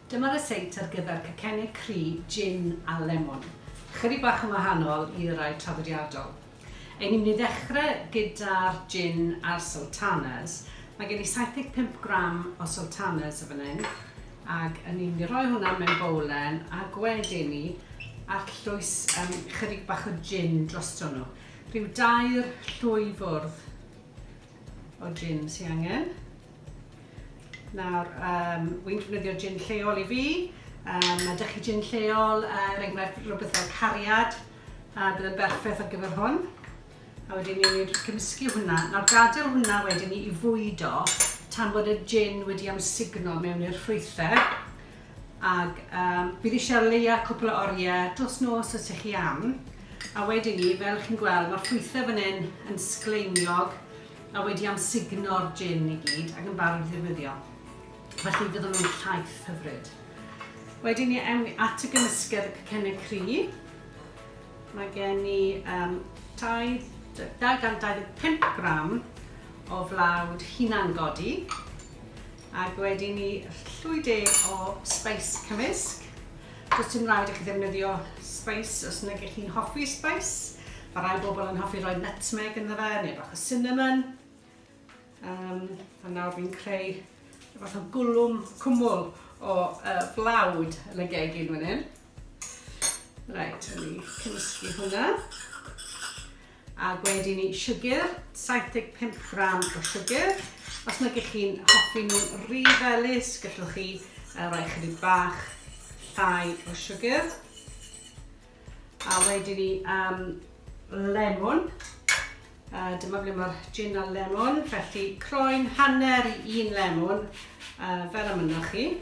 Dyma'r rysait ar gyfer Cacennau Cri Jin a Lemwn. Chydig bach yn wahanol i'r rai traddodiadol. Ni'n mynd i ddechrau gyda'r gin a'r sultanas. Mae gen i 75 gram o sultanas y fan hyn. Ac ni'n mynd i roi hwnna mewn bowlen ac wedyn ni arllwys chydig bach o gin drosto nhw. Rhyw 2 llwy fwrdd o gin sy'n angen. Nawr, wy'n defnyddio gin lleol I fi. Mae dych chi gin lleol, enghraifft rhywbeth fel cariad. Bydd yn berffaith ar gyfer hwn. A wedyn ni'n cymysgu hwnna. Nawr, gadael hwnna wedyn ni I fwydo tan bod y gin wedi amsugno mewn i'r ffrwythau. Ac bydd eisiau leia cwpl o oriau dros nos os ych chi am. A wedyn ni, fel chi'n gweld, mae'r ffrwythau fan hyn yn sgleiniog a wedi amsugno'r gin I gyd ac yn barod I ddefnyddio. Felly fydden nhw'n llaeth hyfryd. Wedyn ni ewn at y gymysgedd y Cacennau Cri. Mae gen I 225 gram o flawd hunain godi. Ac wedyn ni llwy deg o spice cymysg. Does dim rhaid I chi ddefnyddio spice os nag chi'n hoffi spice. Mae rai bobl yn hoffi rhoi nutmeg yn fe, neu bach o cinnamon. A nawr fi'n creu fath o cwmwl o flawd yn y gegin fan hyn. Reit, ni cymysgu hwnna. A wedyn ni siwgr, 75 gram o siwgr. Os nag chi'n hoffi nhw'n rhy felys, gallwch chi rhoi chydig bach llai o siwgr. A wedyn ni lemwn. Dyma ble mae'r gin a lemwn, felly croen hanner I 1 lemwn fel amynwch chi.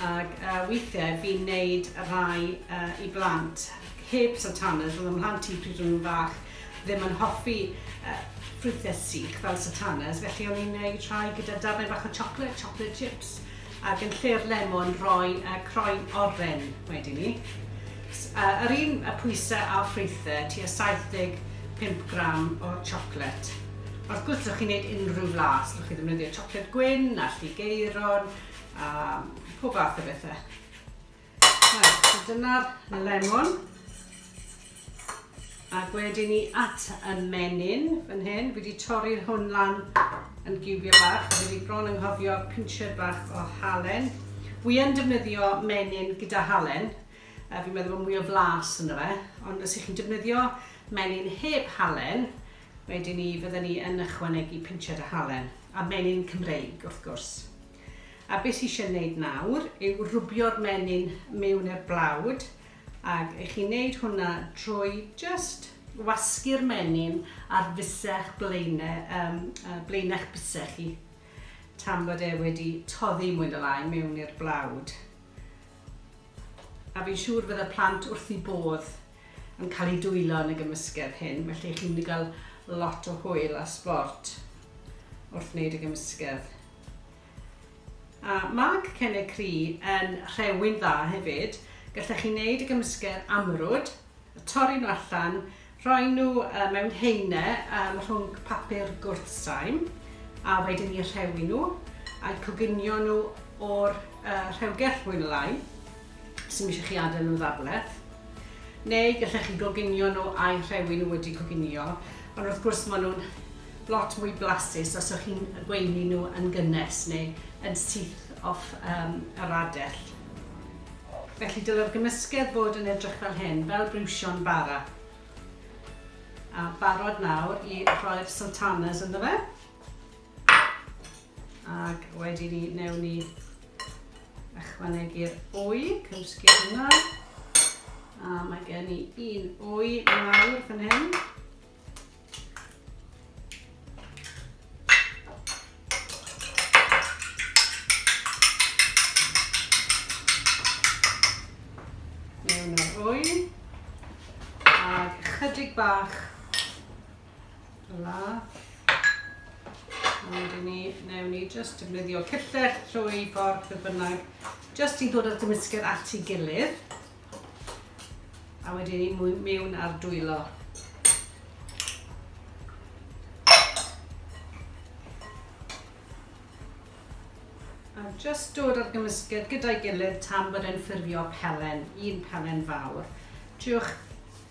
Ac weithiau fi'n neud rai I blant heb sultanas, roedd ymhlant I pryd nhw'n fach ddim yn hoffi ffrwythau sych fel sultanas, felly o'n i'n neud rai gyda darnau bach o chocolate chips, ac yn lle'r lemon rhoi croen oren wedyn ni. Yr un pwysau a ffrwythau tua 75 gram o chocolate. Wrth gwrs, ydych chi'n gwneud unrhyw flas. Ydych chi ddefnyddio chocolate gwyn, a lligeiron, pob fath o bethau. So dyna'r lemon. Ac wedyn ni at y menyn fan hyn. Fi wedi torri hwn lan yn giwbio bach. Fi wedi bron yn nghofio pinsiad bach o halen. Wi yn defnyddio menyn gyda halen. Fi'n meddwl bod mwy o flas yna fe. Ond os ych chi'n defnyddio menyn heb halen, wedyn ni fydden ni yn ychwanegu pinsiad y halen. A menyn Cymreig, wrth gwrs. A beth sy'n eisiau gwneud nawr yw rwbio'r menyn mewn i'r blawd. Ac ych chi'n gwneud hwnna drwy just wasgu'r menyn ar fusech blaenech bysech chi. Tan bod e wedi toddi mwy o lai mewn i'r blawd. A fi'n siŵr fydd y plant wrth I bodd yn cael ei dwylo yn y gymysgedd hyn, felly chi'n mynd I gael lot o hwyl a sbort wrth wneud y gymysgedd. A mae Cacennau Cri yn rhewyn dda hefyd. Gallech chi wneud y gymysgedd amrwd, torri nhw allan, rhoi nhw mewn haenau rhwng papur gwrthsaim, a wedyn ni rhewi nhw, a coginio nhw o'r rhewgell mwy o lai, sy'n eisiau chi adael nhw ddafleth. Neu gallech chi goginio nhw a'i rhewi nhw wedi coginio, ond wrth gwrs maen nhw'n lot mwy blasus os ych chi'n gweini nhw yn gynnes neu yn syth off yr adell. Felly dylai'r gymysgedd fod yn edrych fel hyn, fel briwsion bara. A barod nawr I rhoi'r sultanas ynddo fe. Ac wedyn ni newn ni ychwanegu'r wy, cymysgu hwnna. A mae gen I 1 wy mawr fan hyn. Mewn o'r wy. A chydig bach o lath. Wedyn ni, newn ni just defnyddio cyllell, llwy, fforc, beth bynnag, just I ddod â'r gymysgedd at ei gilydd. A wedyn ni mewn ar dwylo. just dod ar gymysgedd gyda'i gilydd tan bod e'n ffurfio pelen, un pelen fawr. Triwch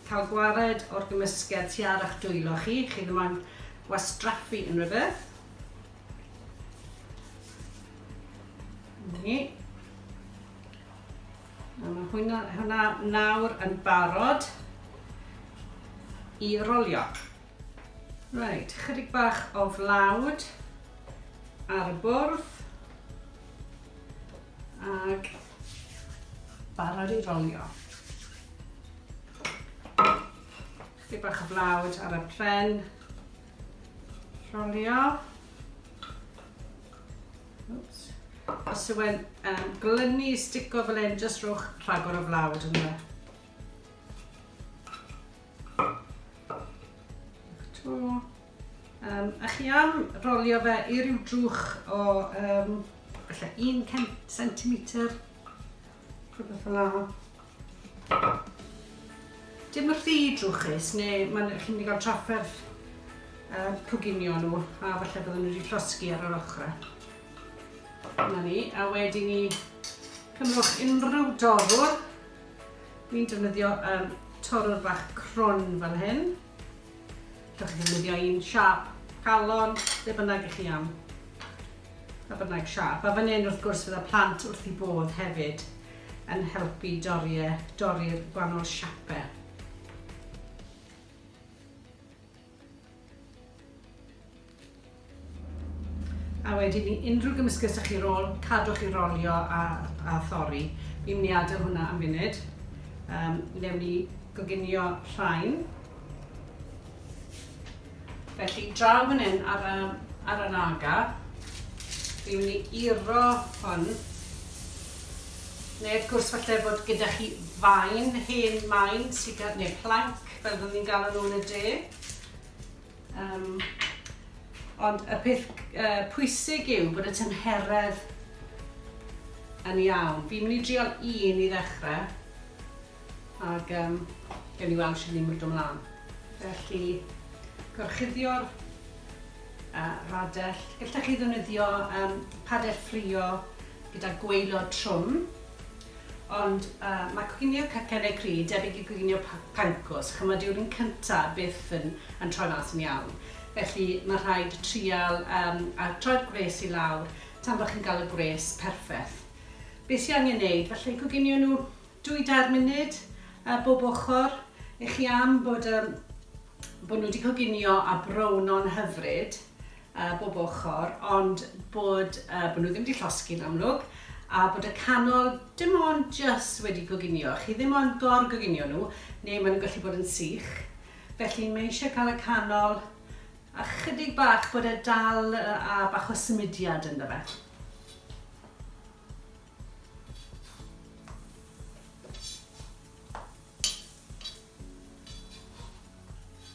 cael gwared o'r gymysgedd tu ar eich dwylo chi ddim yn wastraffu unrhyw beth. Ni. Mae hwnna nawr yn barod I rolio. Right, chydig bach o flawd ar y bwrdd ag barod I rolio. Chydig bach o flawd ar y pren, rolio. Oops. Os yw'n glynu stico fel hyn, jyst rhowch rhagor o flawd yn fe. A chi am rolio fe I ryw drwch o falle 1 centimetr, rhywbeth fel yna. Dim wrth I drwchus, neu chi'n mynd I gael trafferth coginio nhw, a falle bydden nhw wedi llosgi ar yr ochrau. Dyna ni, a wedyn ni cymrwch unrhyw dorwr. Fi'n defnyddio torwr bach crwn fel hyn. Gallwch chi ddefnyddio un siap, calon, be bynnag I chi am. A bynnag siap. A fan hyn wrth gwrs fydd y plant wrth I bodd hefyd yn helpu dorri'r gwahanol siapau. A wedyn ni, unrhyw gymysgedd ydych chi rôl, cadwch I rolio a thorri. Fi'n mynd I adael hwnna am funud. Newn ni goginio rhain. Felly, draw fan hyn ar y naga, fi'n mynd I iro hwn. Neu wrth gwrs falle bod gyda chi fain, hen main, neu planc, fel fyddwn ni'n galw nhw'n y de. Ond y peth pwysig yw bod y tymheredd yn iawn. Fi'n mynd I drial un I ddechrau, ac gewn ni weld sydd ni'n mynd ymlaen. Felly, gorchuddio'r radell. Gallech chi ddefnyddio padell ffrio gyda gwaelod trwm. Ond mae Coginio Cacennau Cri debyg I Coginio pancws. Chymod yw'r un cyntaf byth yn troi mas yn iawn. Felly mae rhaid trial a troi'r gwres I lawr tan bod chi'n cael y gwres perffaith. Be sy'n angen wneud? Felly coginio nhw 2-3 munud bob ochr. Eich chi am bod nhw wedi coginio a browno'n hyfryd bob ochr, ond bod nhw ddim wedi llosgi'n amlwg, a bod y canol dim ond just wedi coginio. Chi ddim ond gor-goginio nhw, neu maen nhw'n gallu bod yn sych. Felly mae eisiau cael y canol a chydig bach bod y dal a bach o symudiad ynddo fe.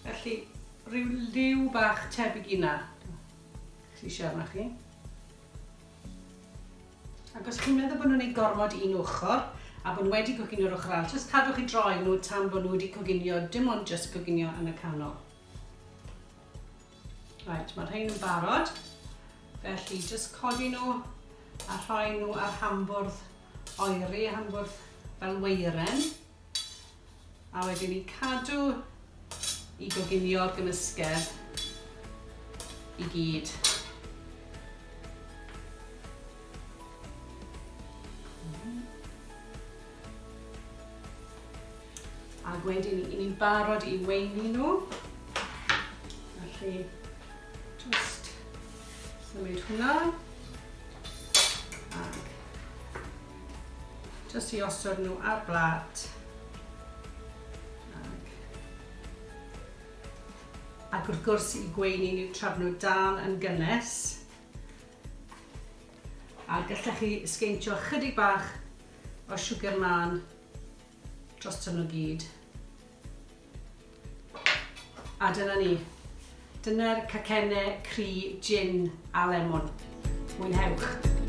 Felly, rhyw liw bach tebyg I 'na. Chi eisiau arna chi. Ac os chi'n meddwl bod nhw'n ei gormod un ochr, a bod nhw wedi coginio'r ochr arall, jyst cadwch I droi nhw tan bod nhw wedi coginio, dim ond just coginio yn y canol. Right, mae'r rhain yn barod. Felly, jyst codi nhw a rhoi nhw ar hambwrdd oeri, hambwrdd fel weiren. A wedyn ni cadw I goginio'r gymysgedd I gyd. A wedyn ni'n barod I weini nhw. Felly, just symud hwnna. Just I osod nhw ar blat. Ac wrth gwrs I gweini nhw traf nhw dal yn gynnes. A gallech chi sgeintio chydig bach o siwgr man dros nhw gyd. A dyna ni. Dyna'r Cacennau Cri Jin a Lemwn. Mwynhewch.